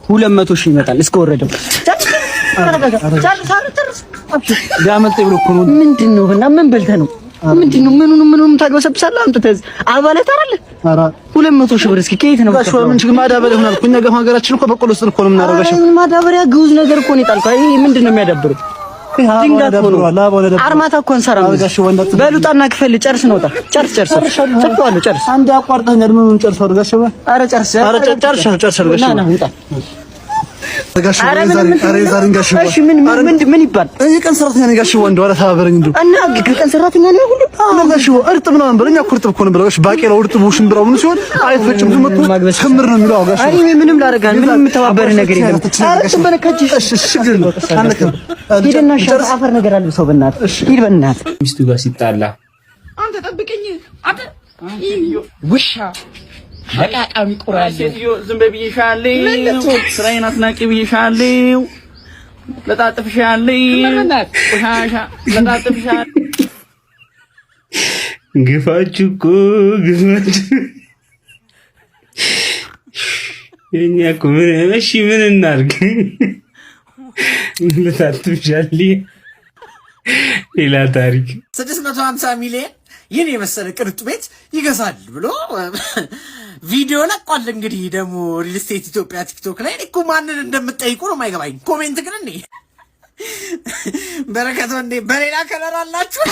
200 ሺህ ይመጣል እስከወረደው ዳመጥ ብሎ እኮ ነው። ምንድነው እና ምን በልተህ ነው? ምንድነው ምኑንም ታግበሰብሳለህ? አምጥተህ አባለት አይደል? ኧረ 200 ሺህ ብር እስኪ ከየት ነው? ጋሽ ምን ችግር ማዳበሪያ ሆናል እኮ እኛ ጋር ሀገራችን እኮ በቆሎ ስል እኮ ነው የምናደርጋቸው። ማዳበሪያ ግውዝ ነገር እኮ ነው የጣልከው። ይሄ ምንድነው የሚያዳብረው? ድንጋት ሆኖ አርማታ እኮ እንሰራለን። በሉጣና ክፈል ጨርስ ነው ወጣ ጨርስ ሰጥቷል። ጨርስ አንድ አቋርጠኛል። ምኑን ጨርስ አድርጋሽ? ኧረ ጨርስ አድርጋሽ ና ውጣ ጋሽ ዛሬ ጋሽ ምን ይባል? የቀን ሰራተኛ ነኝ ጋሽ ወንድ ወራ ተባበረኝ እንዴ እና ቀን ሰራተኛ ነኝ ሁሉ ጋሽ እርጥብ ነው አንበረኛ ኩርጥብ እኮ ነው ብለሽ ባቄላው እርጥቡ ሽምብራው ምን ሲሆን አይፈጭም። ዝም ብሎ ክምር ነው የሚለው ጋሽ። አይ ምንም ላደርጋል ምንም የምተባበር ነገር የለም። አረ ተበነከጂ ችግር ነው አንከም ሄደና ሻፍ አፈር ነገር አልብሰው በእናትህ ሂድ በእናትህ። ሚስቱ ጋር ሲጣላ አንተ ጠብቀኝ አተ ውሻ አቃቃሚ ቁራሌ ሴትዮ ዝም በብዬሻለሁ። ስራዬን አትናቂ ብዬሻለሁ። ለጣጥፍሻለሁ ቆሻሻ ለጣጥፍሻለሁ። ግፋችሁ እኮ ግፋችሁ የኛ እኮ ምን እናድርግ? ለጣጥፍሻለሁ ሌላ ታሪክ 650 ሚሊዮን ይህን የመሰለ ቅርጡ ቤት ይገዛል ብሎ ቪዲዮ ለቋል። እንግዲህ ደግሞ ሪል ስቴት ኢትዮጵያ ቲክቶክ ላይ እኮ ማንን እንደምትጠይቁ ነው የማይገባኝ። ኮሜንት ግን እኔ በረከት እንዴ በሌላ ከለር አላችሁ